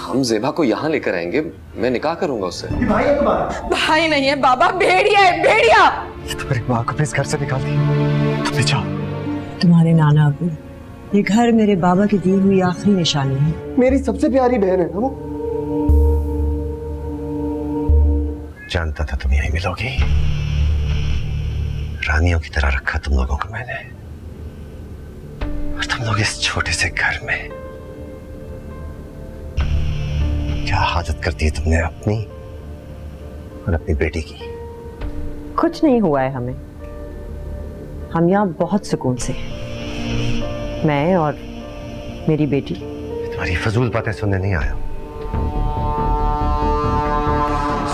हम ज़ेबा को यहाँ लेकर आएंगे, मैं निकाह करूंगा उससे। भाई है तुम्हारा? भाई नहीं है बाबा, भेड़िया है भेड़िया। तुम्हारी माँ को प्लीज घर से निकाल दी, तुम जाओ। तुम्हारे नाना अबू, ये घर मेरे बाबा की दी हुई आखिरी निशानी है। मेरी सबसे प्यारी बहन है ना वो। जानता था तुम यहीं मिलोगी। रानियों की तरह रखा तुम लोगों को मैंने, और तुम लोग इस छोटे से घर में क्या हाजत करती है तुमने अपनी और अपनी बेटी की। कुछ नहीं हुआ है हमें, हम यहाँ बहुत सुकून से हैं। मैं और मेरी बेटी। तुम्हारी फजूल बातें सुनने नहीं आया,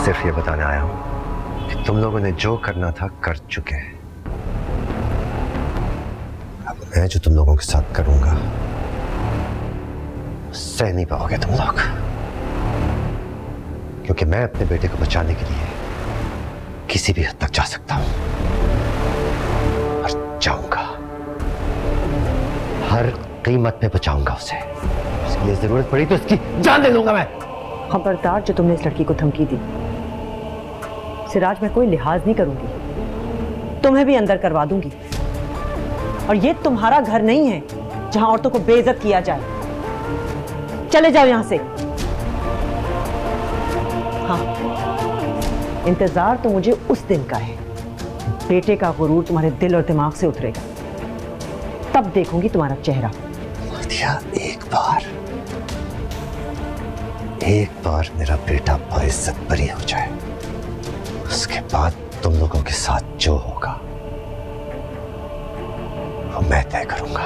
सिर्फ ये बताने आया हूं कि तुम लोगों ने जो करना था कर चुके हैं। अब मैं जो तुम लोगों के साथ करूंगा सह नहीं पाओगे तुम लोग, क्योंकि मैं अपने बेटे को बचाने के लिए किसी भी हद तक जा सकता हूं और जाऊंगा, हर कीमत पे बचाऊंगा उसे। इसके लिए जरूरत पड़ी तो इसकी जान दे दूंगा मैं। खबरदार जो तुमने इस लड़की को धमकी दी, सिराज मैं कोई लिहाज नहीं करूंगी, तुम्हें भी अंदर करवा दूंगी। और ये तुम्हारा घर नहीं है जहां औरतों को बेइज्जत किया जाए। चले जाओ यहां से। हाँ, इंतजार तो मुझे उस दिन का है, बेटे का गुरूर तुम्हारे दिल और दिमाग से उतरेगा, तब देखूंगी तुम्हारा चेहरा। एक बार मेरा बेटा बाइज्जत बरी हो जाए, उसके बाद तुम लोगों के साथ जो होगा वो मैं तय करूंगा।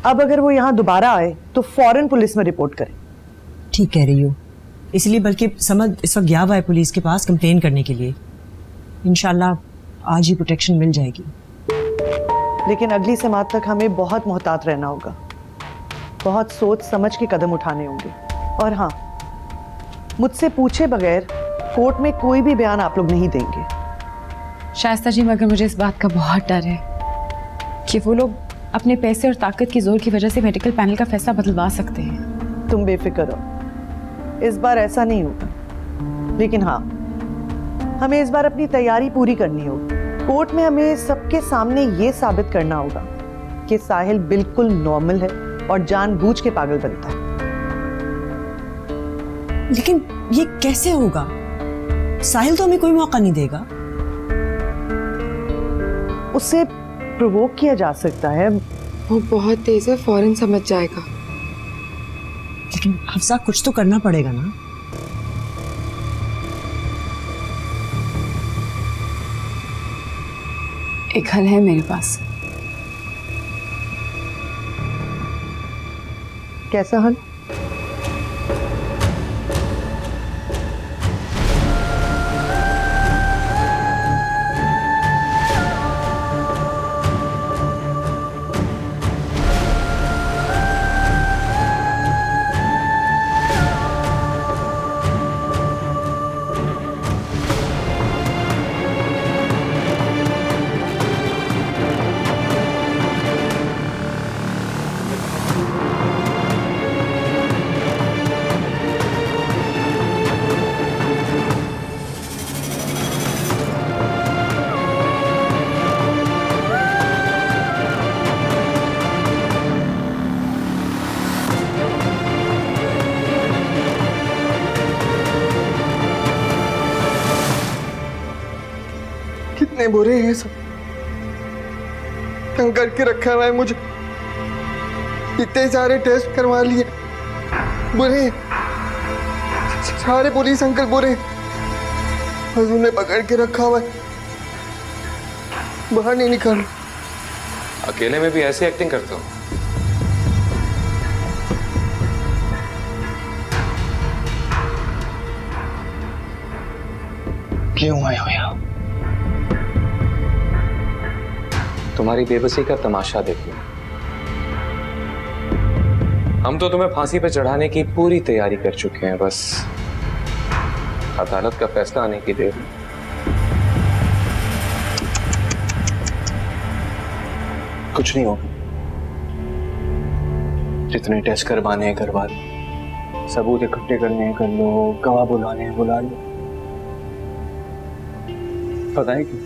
अब अगर वो यहाँ दोबारा आए तो फौरन पुलिस में रिपोर्ट करें। ठीक कह रही हो, इसलिए बल्कि समझ इस वक्त गया हुआ है पुलिस के पास कंप्लेन करने के लिए। इंशाल्लाह आज ही प्रोटेक्शन मिल जाएगी। लेकिन अगली समात तक हमें बहुत मोहतात रहना होगा, बहुत सोच समझ के कदम उठाने होंगे। और हाँ, मुझसे पूछे बगैर कोर्ट में कोई भी बयान आप लोग नहीं देंगे। शाइस्ता जी, मगर मुझे इस बात का बहुत डर है कि वो लोग अपने पैसे और ताकत की जोर की वजह से मेडिकल पैनल का फैसला बदलवा सकते हैं। तुम बेफिक्र रहो, इस बार ऐसा नहीं होगा। लेकिन हाँ, हमें इस बार अपनी तैयारी पूरी करनी होगी। कोर्ट में हमें सबके सामने ये साबित करना होगा कि साहिल बिल्कुल नॉर्मल है और जानबूझ के पागल बनता है। लेकिन ये कैसे होगा? साहिल तो हमें कोई मौका नहीं देगा। उससे प्रोवोक किया जा सकता है। वो बहुत तेज है, फौरन समझ जाएगा। लेकिन हफ्सा कुछ तो करना पड़ेगा ना। एक हल है मेरे पास। कैसा हल? कितने बुरे हैं सब, तंग करके रखा हुआ है मुझे। इतने सारे टेस्ट करवा लिए, बुरे सारे पुलिस अंकल बुरे, बस उन्हें पकड़ के रखा हुआ है, बाहर नहीं निकाल। अकेले में भी ऐसी एक्टिंग करते हो? क्यों आए हो यहाँ? तुम्हारी बेबसी का तमाशा देखने। हम तो तुम्हें फांसी पे चढ़ाने की पूरी तैयारी कर चुके हैं, बस अदालत का फैसला आने की देर है। कुछ नहीं होगा, जितने टेस्ट करवाने हैं करवा लो, सबूत इकट्ठे करने हैं कर लो, गवाह बुलाने हैं बुला लो। पता है क्यों?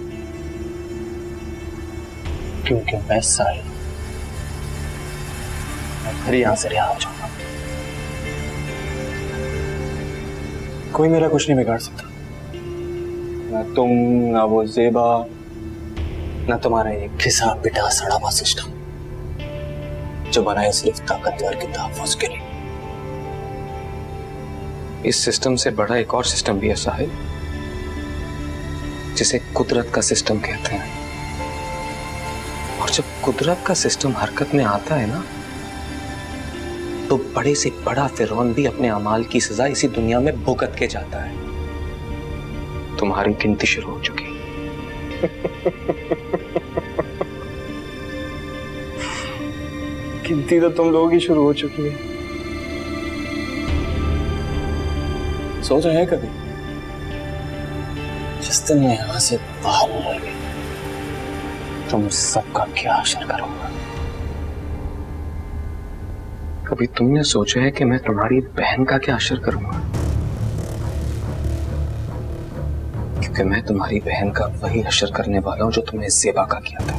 क्योंकि मैं साहिल, मैं फिर यहां से रिहा हो जाऊंगा। कोई मेरा कुछ नहीं बिगाड़ सकता, ना तुम, ना वो ज़ेबा, ना तुम्हारा ये घिसा पिटा सड़ा हुआ सिस्टम जो बना है सिर्फ ताकतवर के तहफ़्फ़ुज़ के लिए। इस सिस्टम से बड़ा एक और सिस्टम भी ऐसा है जिसे कुदरत का सिस्टम कहते हैं। और जब कुदरत का सिस्टम हरकत में आता है ना, तो बड़े से बड़ा फिरौन भी अपने अमाल की सजा इसी दुनिया में भुगत के जाता है। तुम्हारी गिनती शुरू हो चुकी। गिनती तो तुम लोगों की शुरू हो चुकी है। सोचा है कभी जिस दिन मैं यहां से बाहर निकल तुम सबका क्या हासिल करूंगा? कभी तुमने सोचा है कि मैं तुम्हारी बहन का क्या असर करूंगा? क्योंकि मैं तुम्हारी बहन का वही असर करने वाला हूं जो तुमने ज़ेबा का किया था।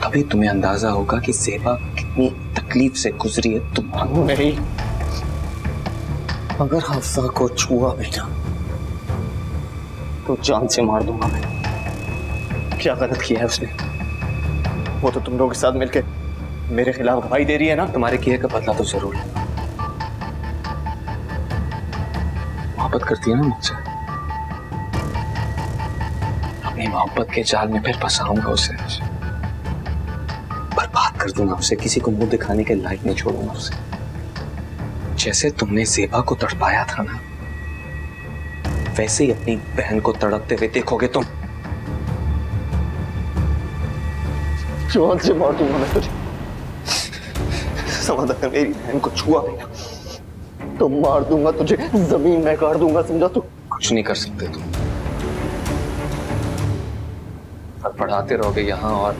तभी तुम्हें अंदाजा होगा कि ज़ेबा कितनी तकलीफ से गुजरी है। तुम नहीं, अगर हफ्सा को छुआ बेटा तो जान से मार दूंगा मैं। क्या गलत किया है उसने? वो तो तुम लोगों के साथ मिलकर मेरे खिलाफ गवाही दे रही है ना। तुम्हारे किए का बदला तो जरूर लेना। मोहब्बत करती है ना मुझसे, अपनी मोहब्बत के जाल में फिर फंसाऊंगा उसे, बर्बाद कर दूंगा उसे, किसी को मुंह दिखाने के लायक नहीं छोड़ूंगा उसे। जैसे तुमने ज़ेबा को तड़पाया था ना, वैसे ही अपनी बहन को तड़पते हुए देखोगे तुम। जान से मार दूंगा मैं तुझे। समझ अगर मेरी बहन को छुआ भी ना तो मार दूंगा तुझे, जमीन में गाड़ दूंगा, समझा तू? कुछ नहीं कर सकते तुम। और पढ़ाते रहोगे यहाँ, और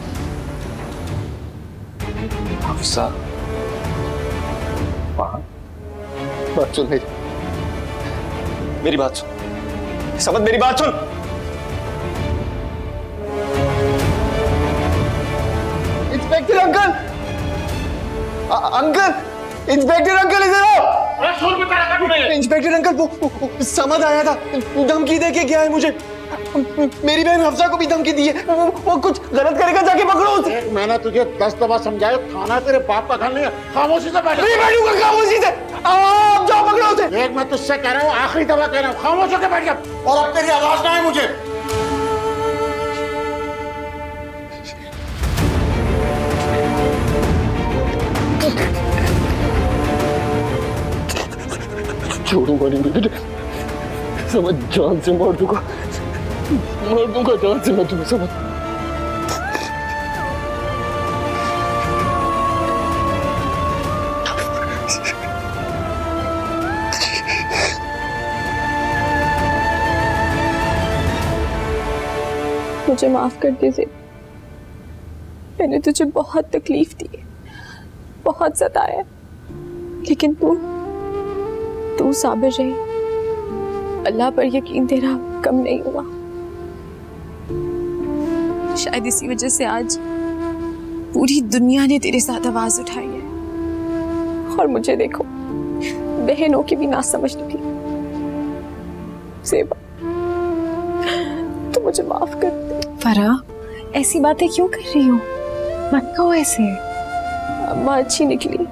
हफ्सा वहां। बात सुन मेरी बात सुन, समझ मेरी बात सुन। Inspector uncle, uncle, inspector uncle इधर आओ। इंस्पेक्टर अंकल, वो समझ आया था, धमकी दे के गया है मुझे। मेरी बहन हफ्सा को भी धमकी दी है। वो कुछ गलत करेगा, जाके पकड़ो उसे। मैंने तुझे 10 दफा समझाया, थाना तेरे बाप का घर नहीं है। खामोशी से बैठ। नहीं बैठूंगा खामोशी से। आप जाओ पकड़ो उसे। एक मैं तुझसे कह रहा हूँ, आखिरी दफा कह रहा हूँ, खामोश होकर बैठ जा। और अब तेरी आवाज ना आए मुझे। छोड़ूंगा नहीं तुझे, समझ, जान से मार दूंगा जान से मैं तुम्हें, समझ। मुझे माफ कर दे, मैंने तुझे बहुत तकलीफ दी, बहुत सताया, लेकिन तू साबिर रही। अल्लाह पर यकीन तेरा कम नहीं हुआ। शायद इसी वजह से आज पूरी दुनिया ने तेरे साथ आवाज उठाई है। और मुझे देखो, बहनों की भी ना समझ निकली। ज़ेबा, तू मुझे माफ कर दे। फरा, ऐसी बातें क्यों कर रही हो? मत कहो ऐसे। अम्मा अच्छी निकली,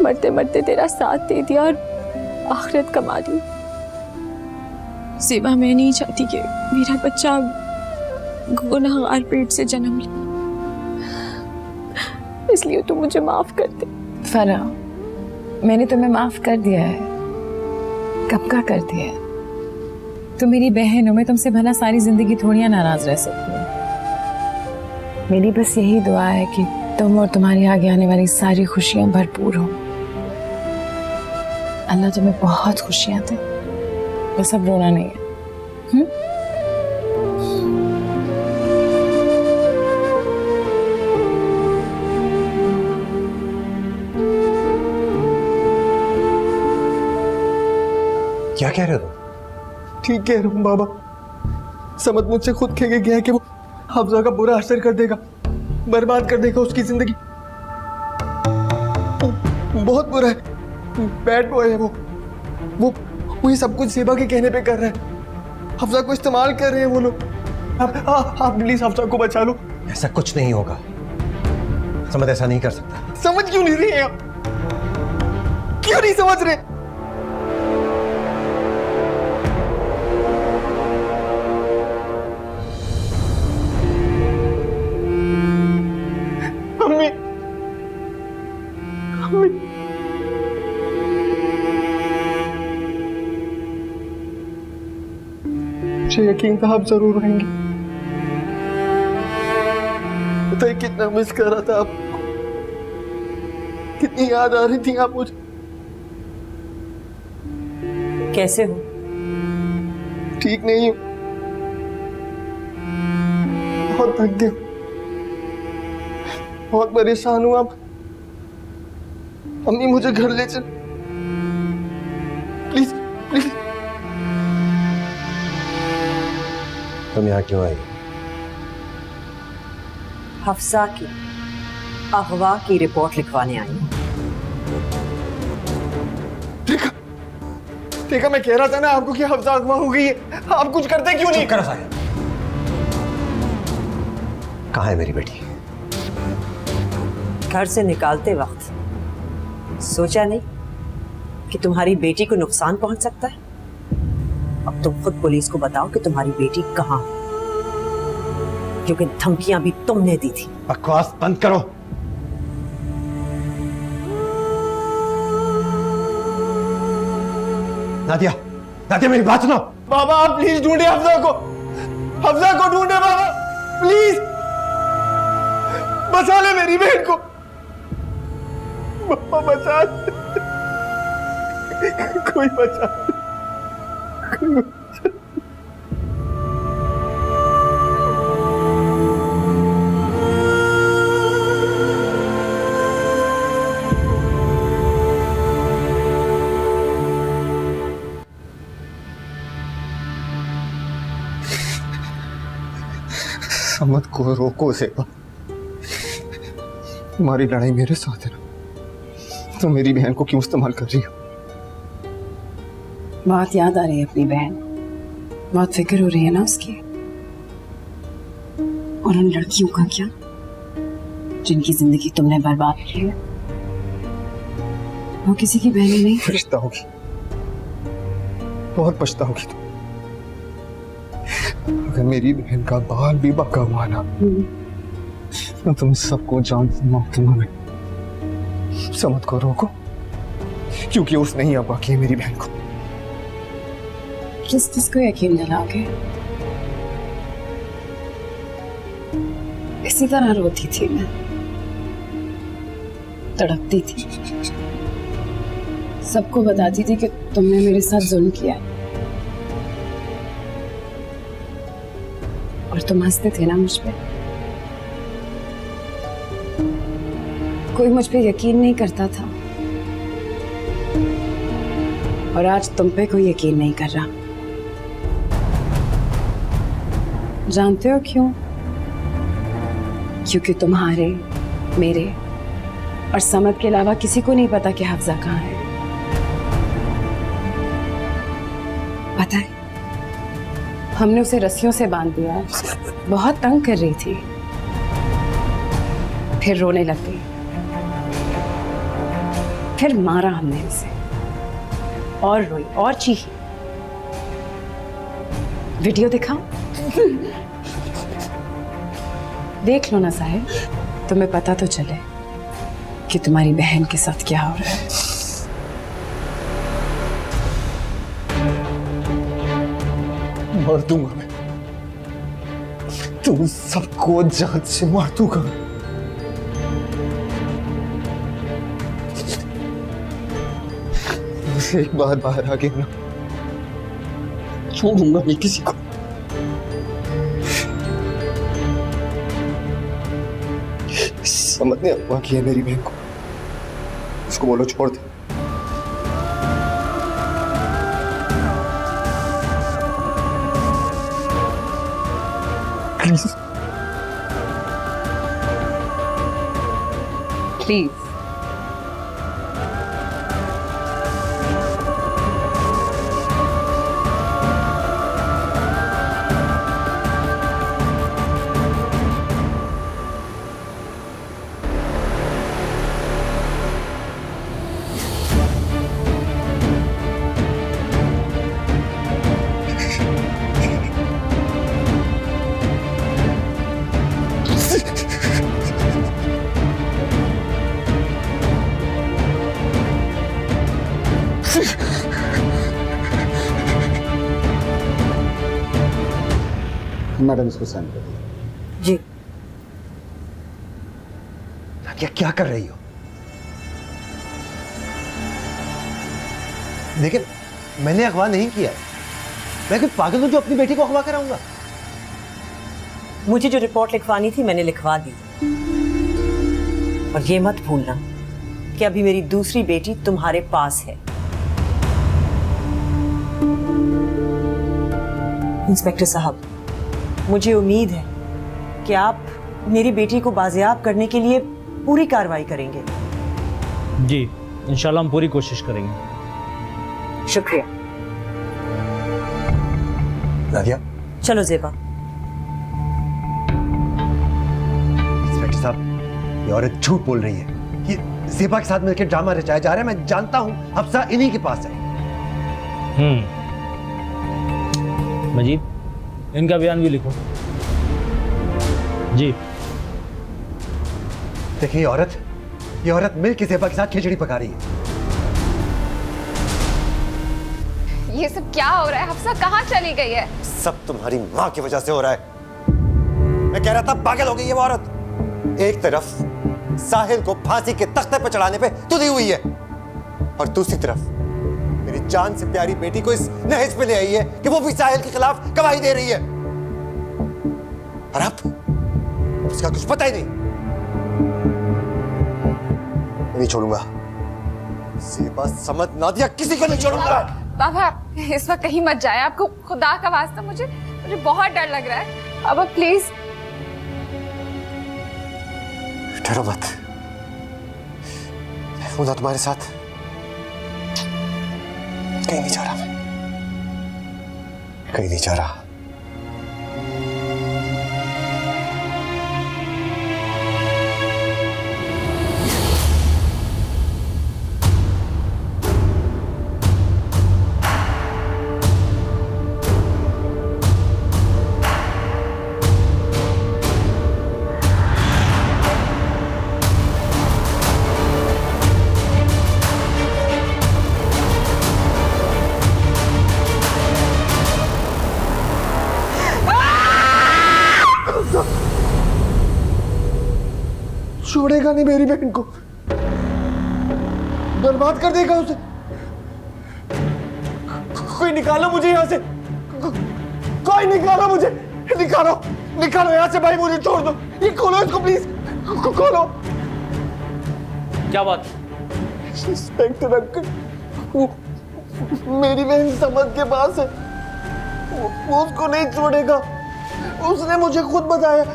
मरते मरते तेरा साथ दे दिया और आखिरत कमा ली। ज़ेबा, मैं नहीं चाहती कि मेरा बच्चा गुनहगार पेट से जन्म ले, इसलिए तू मुझे माफ कर दे। फरा, मैंने तुम्हें माफ कर दिया है, कब का कर दिया है। तुम मेरी बहन हो, मैं तुमसे भला सारी जिंदगी थोड़ियां नाराज रह सकती हूँ। मेरी बस यही दुआ है कि तुम और तुम्हारी आगे आने वाली सारी खुशियां भरपूर हो। अल्लाह तुम्हें बहुत खुशियां दे, बस अब रोना नहीं है। क्या कह रहे हो तुम? ठीक कह रहा हूँ बाबा। समद मुझसे खुद कह के गया है कि वो हफ्जा का बुरा असर कर देगा, बर्बाद कर देगा उसकी जिंदगी। बहुत बुरा है, बैड बॉय है वो ये सब कुछ सेबा के कहने पे कर रहा है। हफ्जा को इस्तेमाल कर रहे हैं वो लोग। आप प्लीज हफ्जा को बचा लो। ऐसा कुछ नहीं होगा, समझ ऐसा नहीं कर सकता। समझ क्यों नहीं रहे आप? क्यों नहीं समझ रहे? मम्मी, मुझे यकीन था आप जरूर रहेंगे। पता है कितना मिस कर रहा था आपको, कितनी याद आ रही थी आप मुझे। कैसे हो? ठीक नहीं हूँ, बहुत थक गया, बहुत परेशान हूँ। आप अम्मी मुझे घर ले चल प्लीज प्लीज। तुम यहाँ क्यों आई? हफ्सा की अगवा की रिपोर्ट लिखवाने आई हूं। देखा मैं कह रहा था ना आपको कि हफ्सा अगवा हो गई है। आप कुछ करते क्यों नहीं? करो साहिब। कहाँ है मेरी बेटी? घर से निकालते वक्त सोचा नहीं कि तुम्हारी बेटी को नुकसान पहुंच सकता है। अब तुम खुद पुलिस को बताओ कि तुम्हारी बेटी कहाँ है, क्योंकि धमकियां भी तुमने दी थी। बकवास बंद करो। नादिया, नादिया मेरी बात सुनो। बाबा आप प्लीज ढूंढे हफ्सा को, हफ्सा को ढूंढे बाबा प्लीज। बचा ले मेरी बहन को बाबा, बचा ले। कोई बचा ले। समद को रोको सेबा, तुम्हारी लड़ाई मेरे साथ है ना, तो मेरी बहन को क्यों इस्तेमाल कर रही हो? बहुत याद आ रही है अपनी बहन, बहुत फिक्र हो रही है ना उसकी। और उन लड़कियों का क्या जिनकी जिंदगी तुमने बर्बाद की है? वो किसी की बहन नहीं। पछताओगी, बहुत पछताओगी तुम। अगर मेरी बहन का बाल भी बका हुआ ना, मैं तुम सबको जान से मार दूंगा। समद को रोको, क्योंकि उसने ही अब बाकी है मेरी बहन को। किस किस को यकीन दिलाओगे? इसी तरह रोती थी मैं, तड़पती थी, सबको बताती थी कि तुमने मेरे साथ जुल्म किया और तुम हंसते थे ना मुझ पे। कोई मुझ पे यकीन नहीं करता था और आज तुम पे कोई यकीन नहीं कर रहा। जानते हो क्यों? क्योंकि तुम्हारे, मेरे और समद के अलावा किसी को नहीं पता कि हफ्जा कहाँ है। पता है, हमने उसे रस्सियों से बांध दिया, बहुत तंग कर रही थी, फिर रोने लग गई, फिर मारा हमने उसे और रोई और चीखी। वीडियो दिखाऊं? देख लो ना साहिब, तुम्हें पता तो चले कि तुम्हारी बहन के साथ क्या हो रहा है। मार दूंगा मैं, तुम सबको जान से मार दूंगा। मुझे एक बात बाहर आ गई ना, छोड़ूंगा नहीं किसी को। समझ ने अगवा किया मेरी बहन को, उसको बोलो छोड़ दे। प्लीज प्लीज मैडम इसको साइन कर दीजिए। जी। क्या कर रही हो? लेकिन मैंने अगवा नहीं किया है। मैं कोई पागल हूं जो अपनी बेटी को अगवा कराऊंगा? मुझे जो रिपोर्ट लिखवानी थी मैंने लिखवा दी। और ये मत भूलना कि अभी मेरी दूसरी बेटी तुम्हारे पास है। इंस्पेक्टर साहब, मुझे उम्मीद है कि आप मेरी बेटी को बाजियाब करने के लिए पूरी कार्रवाई करेंगे। जी इंशाल्लाह हम पूरी कोशिश करेंगे। शुक्रिया। नादिया, चलो जेबा। इंस्पेक्टर साहब, ये औरत झूठ बोल रही है। ये ज़ेबा के साथ मिलकर ड्रामा रचाया जा रहा है। मैं जानता हूं हफ्सा इन्हीं के पास है। मजीद, इनका बयान भी लिखो। जी। देखिए ये औरत मिल के ज़ेबा के साथ खिचड़ी पका रही है। ये सब क्या हो रहा है? हफ्सा कहाँ चली गई है? सब तुम्हारी माँ की वजह से हो रहा है। मैं कह रहा था पागल हो गई है वो औरत। एक तरफ साहिल को फांसी के तख्ते पर चढ़ाने पे तुली हुई है और दूसरी तरफ मेरी जान से प्यारी बेटी को इस नहज पे ले आई है कि वो भी साहिल के खिलाफ गवाही दे रही है। और अब उसका कुछ पता ही नहीं। नहीं छोड़ूंगा ज़ेबा, समझ, नादिया, किसी को नहीं छोड़ूंगा। बाबा इस वक्त कहीं मत जाए, आपको खुदा का वास्ता, मुझे बहुत डर लग रहा है। अब प्लीज। डरो मत, मैं हूं ना तुम्हारे साथ। कहीं नहीं जा रहा मैं, कहीं नहीं जा रहा। छोड़ेगा नहीं मेरी बहन को, बर्बाद कर देगा उसे। कोई निकालो मुझे यहाँ से, कोई निकालो मुझे, निकालो निकालो यहाँ से भाई, मुझे छोड़ दो। ये खोलो इसको प्लीज, खोलो। क्या बात? इंस्पेक्टर अंकल, वो मेरी बहन समझ के पास है, वो उसको नहीं छोड़ेगा, उसने मुझे खुद बताया।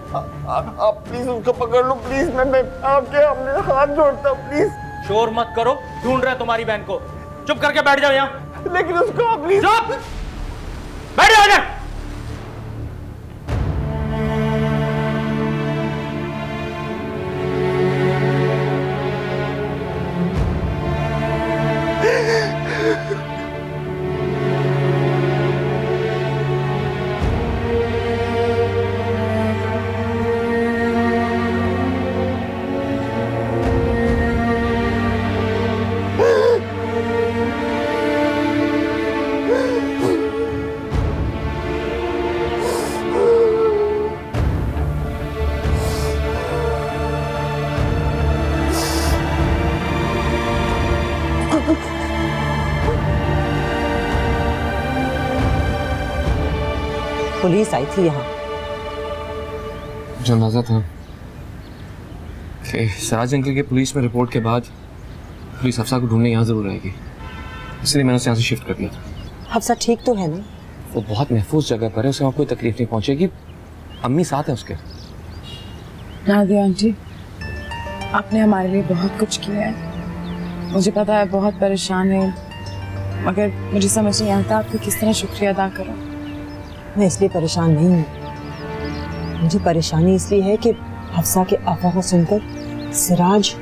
आप प्लीज उसको पकड़ लो प्लीज, मैं आपके हमने हाथ जोड़ता हूँ प्लीज। शोर मत करो, ढूंढ रहे तुम्हारी बहन को। चुप करके बैठ जाओ यहाँ। लेकिन उसको आप प्लीज। चुप, बैठ जाओ इधर। पुलिस आई थी यहाँ। मुझे अंदाजा था कि सिराज अंकल के पुलिस में रिपोर्ट के बाद पुलिस हफ्सा को ढूंढने यहाँ जरूर आएगी, इसलिए मैंने उसे यहाँ से शिफ्ट कर दिया था। हफ्सा ठीक तो है ना? वो बहुत महफूज जगह पर है, उसे वहाँ कोई तकलीफ नहीं पहुँचेगी। अम्मी साथ है उसके। नादिया आंटी, आपने हमारे लिए बहुत कुछ किया है। मुझे पता है बहुत परेशान है, मगर मुझे समझ नहीं आता आपको किस तरह शुक्रिया अदा करूं। मैं इसलिए परेशान नहीं हूँ, मुझे परेशानी इसलिए है कि हफ्सा के अफवाह को सुनकर सिराज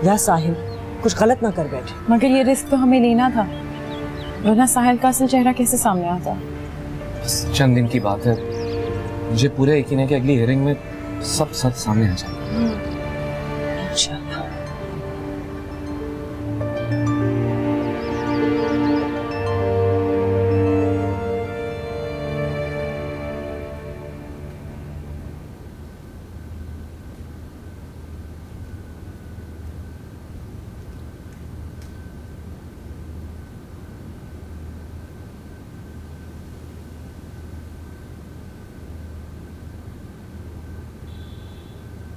या साहिल कुछ गलत ना कर बैठे। मगर ये रिस्क तो हमें लेना था, वरना साहिल का असल चेहरा कैसे सामने आता। बस चंद दिन की बात है, मुझे पूरा यकीन है कि अगली हियरिंग में सब सच सामने आ जाएगा। अच्छा,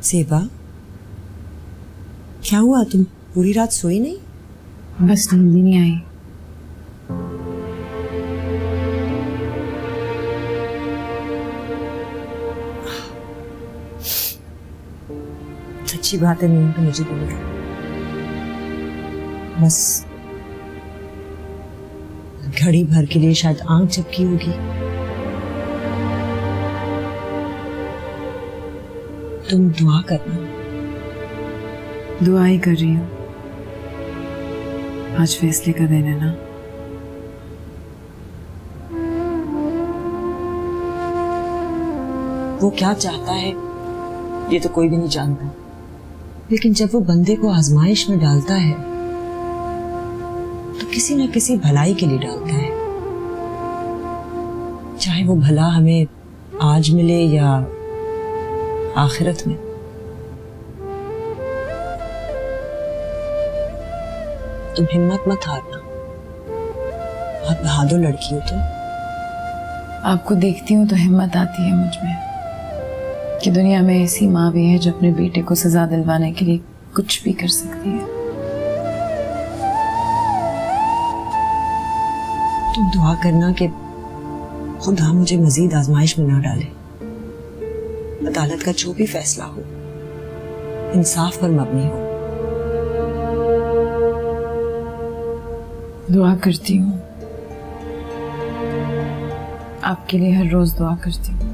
सेबा, क्या हुआ? तुम पूरी रात सोई नहीं? बस नींद ही नहीं आई। अच्छी बात है, नींद तो मुझे भी नहीं। बस घड़ी भर के लिए शायद आंख झपकी होगी। तुम दुआ करना। दुआ ही कर रही हूँ, आज फैसले का दिन है ना। वो क्या चाहता है ये तो कोई भी नहीं जानता, लेकिन जब वो बंदे को आजमाइश में डालता है तो किसी न किसी भलाई के लिए डालता है, चाहे वो भला हमें आज मिले या आखिरत में। तुम हिम्मत मत हारना, बहुत बहादुर लड़की हो तुम। आपको देखती हूँ तो हिम्मत आती है मुझ में कि दुनिया में ऐसी माँ भी है जो अपने बेटे को सजा दिलवाने के लिए कुछ भी कर सकती है। तुम दुआ करना कि खुदा मुझे मजीद आजमाइश में ना डाले। अदालत का जो भी फैसला हो इंसाफ पर मबनी हो। दुआ करती हूँ, आपके लिए हर रोज दुआ करती हूँ,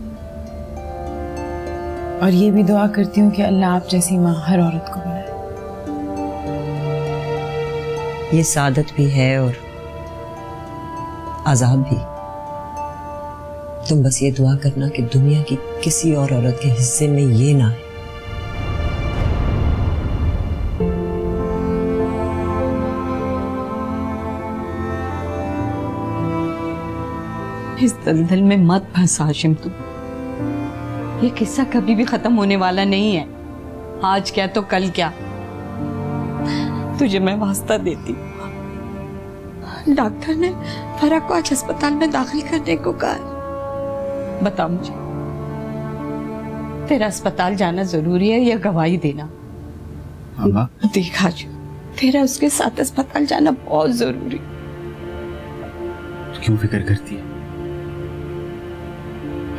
और ये भी दुआ करती हूँ कि अल्लाह आप जैसी माँ हर औरत को बनाए। ये सादत भी है और आजाब भी। तुम बस ये दुआ करना कि दुनिया की किसी और औरत के हिस्से में ये ना है। इस दलदल में मत फंस हाशिम तुम। ये किस्सा कभी भी खत्म होने वाला नहीं है। आज क्या तो कल क्या। तुझे मैं वास्ता देती हूँ। डॉक्टर ने फरक को आज अस्पताल में दाखिल करने को कहा। बता मुझे, तेरा अस्पताल जाना जरूरी है या गवाही देना? अम्मा देखा जो तेरा उसके साथ अस्पताल जाना बहुत जरूरी। तो क्यों फिक्र करती है?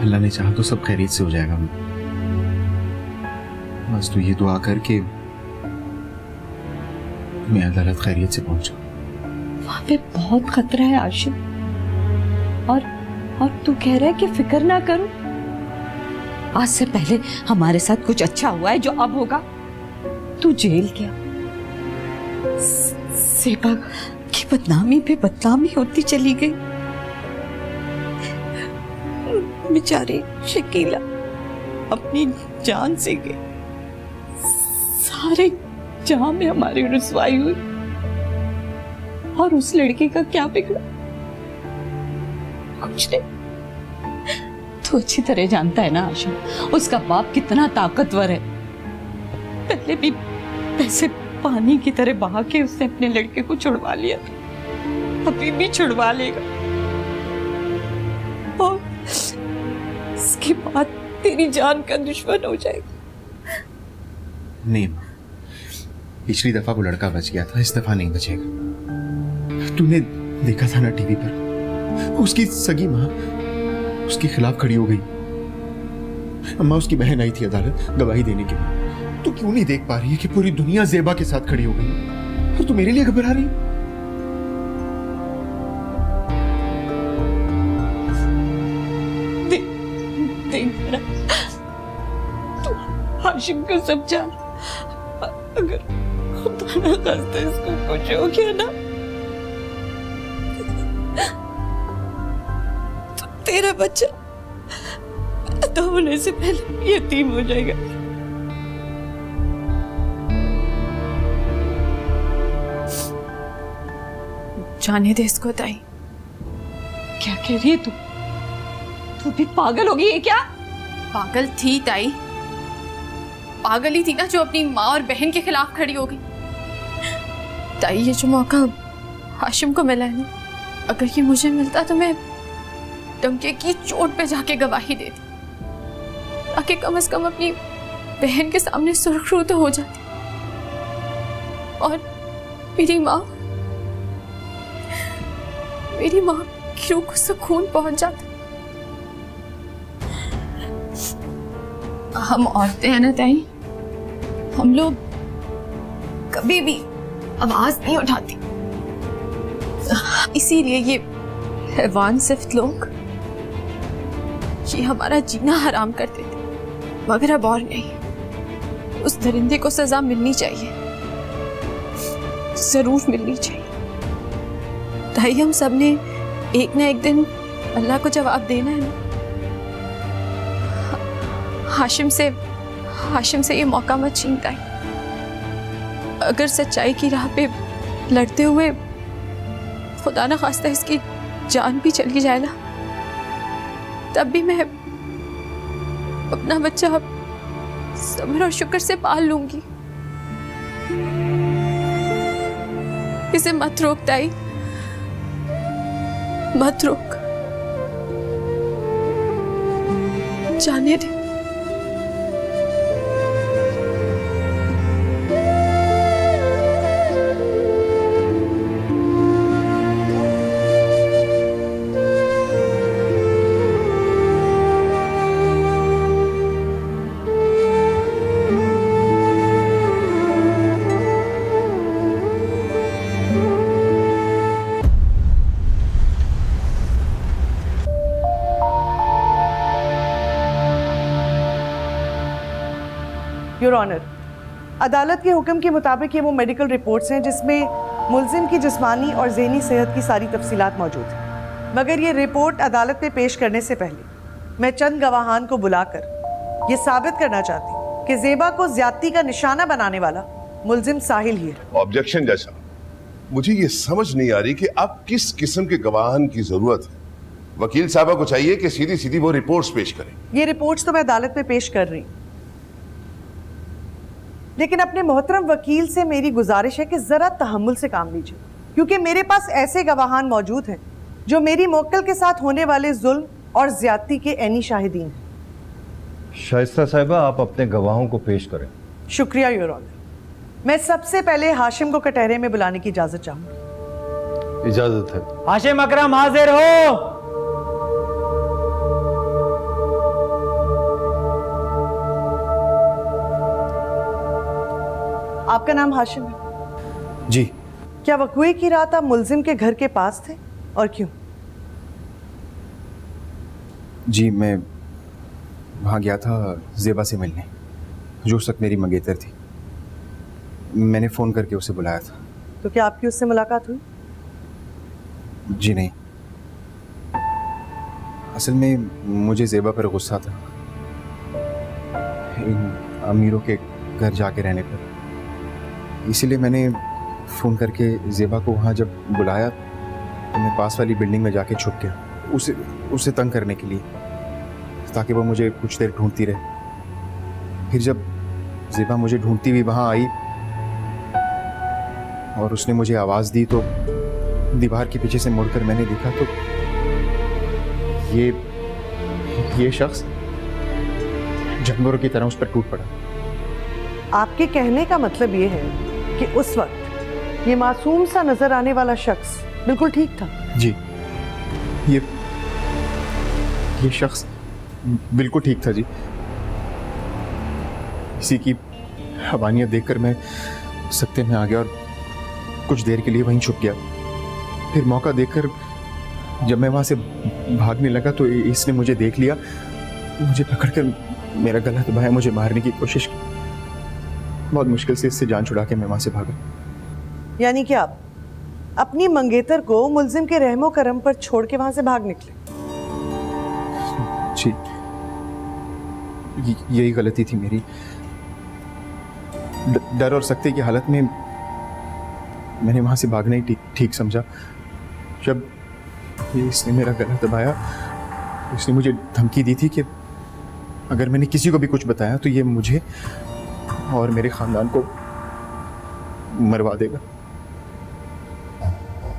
अल्लाह ने चाहा तो सब खैरियत से हो जाएगा। बस तू ये दुआ करके मैं अदालत खैरियत से पहुंचा। वहां पे बहुत खतरा है आशिम, और तू कह रहा है कि फिक्र ना करूं। आज से पहले हमारे साथ कुछ अच्छा हुआ है जो अब होगा। तू जेल गया, सेबा की बदनामी पे बदनामी होती चली गई। बेचारी शकीला अपनी जान से गई। सारे जहां में हमारी रुसवाई हुई, और उस लड़के का क्या बिगड़ा? कुछ नहीं। तू अच्छी तरह जानता है ना आशा, उसका बाप कितना ताकतवर है। पहले भी पैसे पानी की तरह बहा के उसने अपने लड़के को छुड़वा लिया था, अभी भी छुड़वा लेगा। उसके बाद तेरी जान का दुश्मन हो जाएगा। नहीं माँ, पिछली दफा वो लड़का बच गया था, इस दफा नहीं बचेगा। तूने देखा था ना टीवी पर, उसकी सगी माँ उसके खिलाफ खड़ी हो गई। अम्मा उसकी बहन आई थी अदालत गवाही देने के लिए। तू क्यों नहीं देख पा रही है कि पूरी दुनिया ज़ेबा के साथ खड़ी हो गई और तू मेरे लिए घबरा रही है? देख तू हाशिम को समझा, अगर खुदा न खास्ता इसको कुछ हो गया ना तो तेरा बच्चा अदा होने से पहले यतीम हो जाएगा। जाने दे इसको ताई। क्या कह रही है तू? तू भी पागल हो गई है क्या? पागल थी ताई, पागल ही थी ना जो अपनी माँ और बहन के खिलाफ खड़ी हो गई। ताई ये जो मौका हाशिम को मिला है ना, अगर ये मुझे मिलता तो मैं डंके की चोट पे जाके गवाही देती, ताकि कम से कम अपनी बहन के सामने सुरखरू तो हो जाती और मेरी माँ की रूह को सुकून पहुंच जाता। हम औरतें हैं ना ताई, हम लोग कभी भी आवाज नहीं उठाती, इसीलिए ये हैवान सिर्फ लोग ये हमारा जीना हराम करते थे, मगर अब और नहीं। उस दरिंदे को सजा मिलनी चाहिए, जरूर मिलनी चाहिए। ताई हम सब ने एक ना एक दिन अल्लाह को जवाब देना है ना। हाशिम से ये मौका मत छीन ताई। अगर सच्चाई की राह पे लड़ते हुए खुदा ना खास्ता इसकी जान भी चली जाए ना, तब भी मैं अपना बच्चा सब्र और शुक्र से पाल लूंगी। इसे मत रोक ताई, मत रोक, जाने दे। योर ऑनर, अदालत के हुक्म के मुताबिक ये वो मेडिकल रिपोर्ट्स हैं जिसमें मुल्जिम की जिस्मानी और ज़हनी सेहत की सारी तफसीलात मौजूद हैं। मगर ये रिपोर्ट अदालत में पेश करने से पहले मैं चंद गवाहान को बुलाकर ये साबित करना चाहती हूँ कि ज़ेबा को ज़्यादती का निशाना बनाने वाला मुल्जिम साहिल ही है। ऑब्जेक्शन जैसा, मुझे ये समझ नहीं आ रही कि अब किस किस्म के गवाहान की जरूरत है। वकील साहबा को चाहिए कि सीधी सीधी वो रिपोर्ट्स पेश करें। ये रिपोर्ट्स तो मैं अदालत में पेश कर रही हूँ, लेकिन अपने मोहतरम वकील से मेरी गुजारिश है कि जरा तहम्मुल से काम लीजिए, क्योंकि मेरे पास ऐसे गवाहान मौजूद हैं जो मेरी मोक्कल के साथ होने वाले जुल्म और ज्यादती के ऐनी शाहिदीन हैं। शाइस्ता साहिबा, आप अपने गवाहों को पेश करें। शुक्रिया योर ऑनर। मैं सबसे पहले हाशिम को कटहरे में बुलाने की इजाजत चाहूंगी। इजाजत है। हाशिम अकरम हाजिर हो। आपका नाम हाशिम है? जी। क्या वक़्वे की रात आप मुल्जिम के घर के पास थे और क्यों? जी, मैं वहाँ गया था ज़ेबा से मिलने, जो उस वक्त मेरी मंगेतर थी। मैंने फ़ोन करके उसे बुलाया था। तो क्या आपकी उससे मुलाकात हुई? जी नहीं, असल में मुझे ज़ेबा पर गुस्सा था, इन अमीरों के घर जाके रहने पर। इसीलिए मैंने फ़ोन करके ज़ेबा को वहाँ जब बुलाया तो मैं पास वाली बिल्डिंग में जाके छुप गया उसे तंग करने के लिए, ताकि वो मुझे कुछ देर ढूंढती रहे। फिर जब ज़ेबा मुझे ढूंढती हुई वहाँ आई और उसने मुझे आवाज़ दी तो दीवार के पीछे से मुड़कर मैंने देखा तो ये शख्स जानवरों की तरह उस पर टूट पड़ा। आपके कहने का मतलब ये है कि उस वक्त ये मासूम सा नजर आने वाला शख्स बिल्कुल ठीक था। जी, ये शख्स बिल्कुल ठीक था जी। इसी की हवानियत देखकर मैं सत्ते में आ गया और कुछ देर के लिए वहीं छुप गया। फिर मौका देखकर जब मैं वहां से भागने लगा तो इसने मुझे देख लिया, मुझे पकड़कर मेरा गला दबाया, मुझे मारने की कोशिश की। बहुत मुश्किल से इससे जान छुड़ा के मैं वहां से भागा। यानी कि आप अपनी मंगेतर को मुलजिम के रहमो करम पर छोड़ के वहां से भाग निकले। जी, यही गलती थी मेरी। डर और सख्ती की हालत में मैंने वहां से भागना ही ठीक समझा। जब इसने मेरा गला दबाया, इसने मुझे धमकी दी थी कि अगर मैंने किसी को भी कुछ बताया तो ये मुझे और मेरे खानदान को मरवा देगा।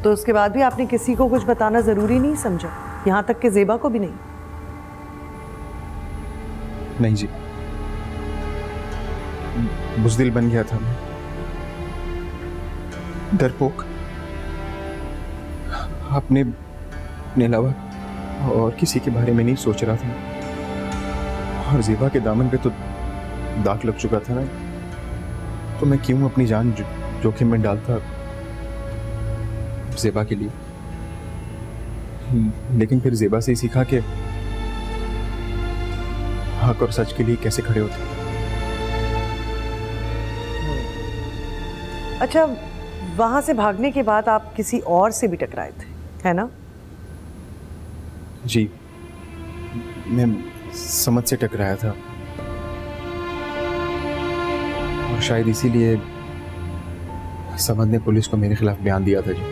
तो उसके बाद भी आपने किसी को कुछ बताना जरूरी नहीं समझा, यहां तक कि ज़ेबा को भी नहीं? नहीं जी, बुज़दिल बन गया था मैं, डरपोक। अपने अलावा और किसी के बारे में नहीं सोच रहा था। और ज़ेबा के दामन पे तो दाग लग चुका था ना, तो मैं क्यों अपनी जान जोखिम में डालता ज़ेबा के लिए। लेकिन फिर ज़ेबा से ही सीखा कि हक और सच के लिए कैसे खड़े होते। अच्छा, वहां से भागने के बाद आप किसी और से भी टकराए थे, है ना? जी, मैं समझ से टकराया था और शायद इसीलिए समझ ने पुलिस को मेरे खिलाफ बयान दिया था जी।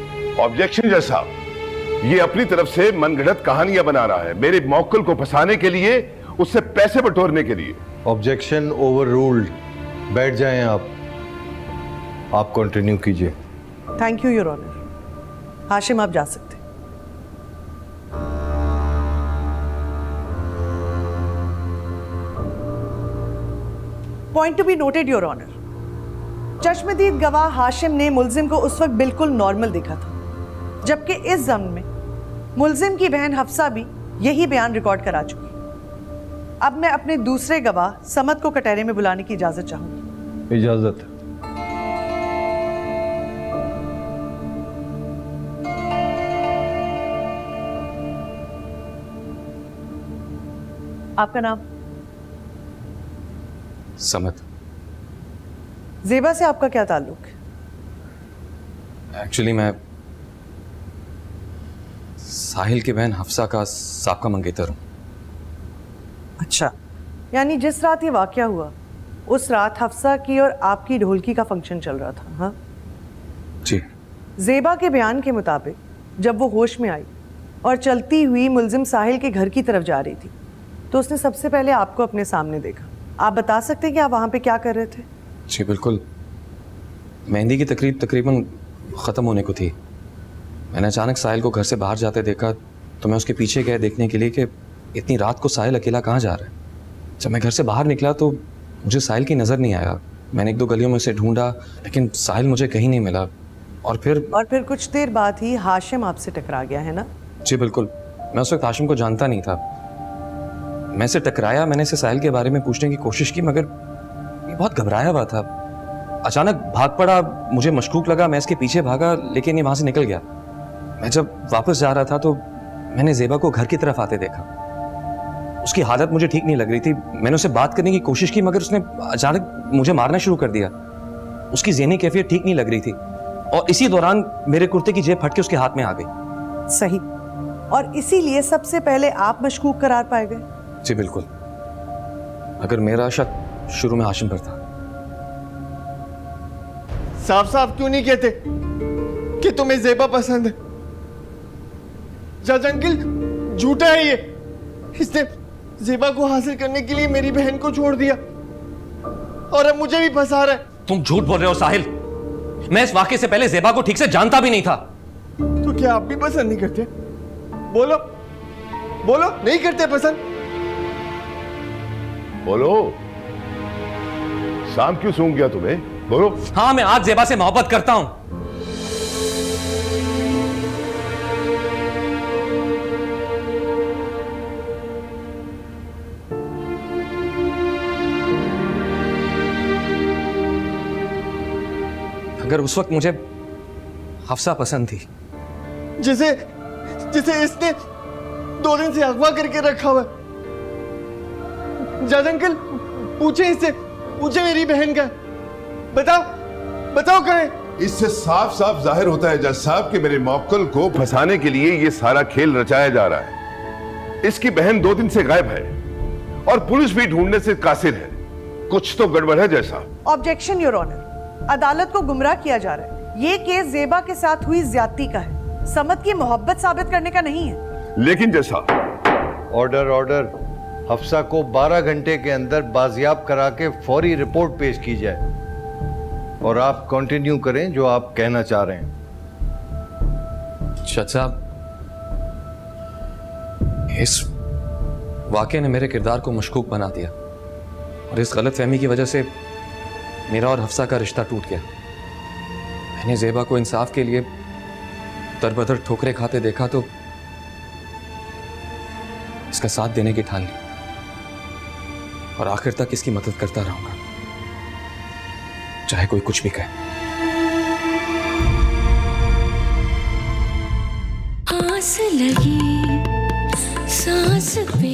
ऑब्जेक्शन जज साहब, ये अपनी तरफ से मनगढ़ंत कहानियां बना रहा है, मेरे मौक्कल को फंसाने के लिए, उससे पैसे बटोरने के लिए। Objection overruled. बैठ जाएं आप कंटिन्यू कीजिए। Thank you your honour. Hashim, आप जा सकते। Point to be noted your honour, चश्मदीद गवाह हाशिम ने मुलजिम को उस वक्त बिल्कुल नॉर्मल देखा था, जबकि इस जम्न में मुलजिम की बहन हफ्सा भी यही बयान रिकॉर्ड करा चुकी। अब मैं अपने दूसरे गवाह समद को कटहरे में बुलाने की इजाजत चाहूंगी। इजाजत। आपका नाम? समद। ज़ेबा से आपका क्या ताल्लुक है? एक्चुअली मैं साहिल की बहन हफ्सा का साबका मंगेतर हूँ। अच्छा, यानी जिस रात ये वाकया हुआ उस रात हफ्सा की और आपकी ढोलकी का फंक्शन चल रहा था? हाँ जी। ज़ेबा के बयान के मुताबिक जब वो होश में आई और चलती हुई मुलजिम साहिल के घर की तरफ जा रही थी तो उसने सबसे पहले आपको अपने सामने देखा। आप बता सकते हैं कि आप वहाँ पे क्या कर रहे थे? जी बिल्कुल, मेहंदी की तकरीब तकरीबन ख़त्म होने को थी। मैंने अचानक साहिल को घर से बाहर जाते देखा तो मैं उसके पीछे गया देखने के लिए कि इतनी रात को साहिल अकेला कहाँ जा रहा है। जब मैं घर से बाहर निकला तो मुझे साहिल की नज़र नहीं आया। मैंने एक दो गलियों में उसे ढूंढा लेकिन साहिल मुझे कहीं नहीं मिला। और फिर कुछ देर बाद ही हाशिम आपसे टकरा गया, है ना? जी बिल्कुल, मैं उस वक्त हाशिम को जानता नहीं था। मैं इसे टकराया, मैंने इसे साहिल के बारे में पूछने की कोशिश की मगर ये बहुत घबराया हुआ था। अचानक भाग पड़ा, मुझे मशकूक लगा, मैं इसके पीछे भागा लेकिन ये वहाँ से निकल गया। मैं जब वापस जा रहा था तो मैंने ज़ेबा को घर की तरफ आते देखा। उसकी हालत मुझे ठीक नहीं लग रही थी। मैंने उससे बात करने की कोशिश की मगर उसने अचानक मुझे मारना शुरू कर दिया। उसकी ज़हनी कैफियत ठीक नहीं लग रही थी और इसी दौरान मेरे कुर्ते की जेब फट के उसके हाथ में आ गई। सही, और इसीलिए सबसे पहले आप मशकूक करार पाए गए? जी बिल्कुल, अगर मेरा शक शुरू में हाशिम पर था। साफ साफ क्यों नहीं कहते कि तुम्हें ज़ेबा पसंद है? जज अंकल, झूठा है ये। इसने ज़ेबा को हासिल करने के लिए मेरी बहन को छोड़ दिया और अब मुझे भी फंसा रहा है। तुम झूठ बोल रहे हो साहिल। मैं इस वाकये से पहले ज़ेबा को ठीक से जानता भी नहीं था। तो क्या आप भी पसंद नहीं करते? बोलो बोलो, नहीं करते पसंद? बोलो, शाम क्यों सूंघ गया तुम्हें? बोलो। हाँ, मैं आज ज़ेबा से मोहब्बत करता हूं। अगर उस वक्त मुझे हफ्सा पसंद थी, जिसे इसने 2 दिन से अगवा करके रखा हुआ है। जज अंकल, पूछे इससे, पूछे मेरी बहन का, बताओ करें। इससे साफ साफ जाहिर होता है जज साहब कि मेरे मौक्कल को फंसाने के लिए ये सारा खेल रचाया जा रहा है। इसकी बहन 2 दिन से गायब है और पुलिस भी ढूंढने से कासिर है। कुछ तो गड़बड़ है जज साहब। ऑब्जेक्शन योर ऑनर, अदालत को गुमराह किया जा रहा है। ये केस ज़ेबा के साथ हुई ज्यादती का है, समद की मोहब्बत साबित करने का नहीं है। लेकिन जज साहब। ऑर्डर। हफ्सा को 12 घंटे के अंदर बाजियाब करा के फौरी रिपोर्ट पेश की जाए और आप कंटिन्यू करें जो आप कहना चाह रहे हैं। जज साहब, इस वाकये ने मेरे किरदार को मशकूक बना दिया और इस गलतफहमी की वजह से मेरा और हफ्सा का रिश्ता टूट गया। मैंने ज़ेबा को इंसाफ के लिए दरबदर ठोकरें खाते देखा तो इसका साथ देने की ठान ली और आखिर तक इसकी मदद करता रहूंगा, चाहे कोई कुछ भी कहे। आस लगी सांस पे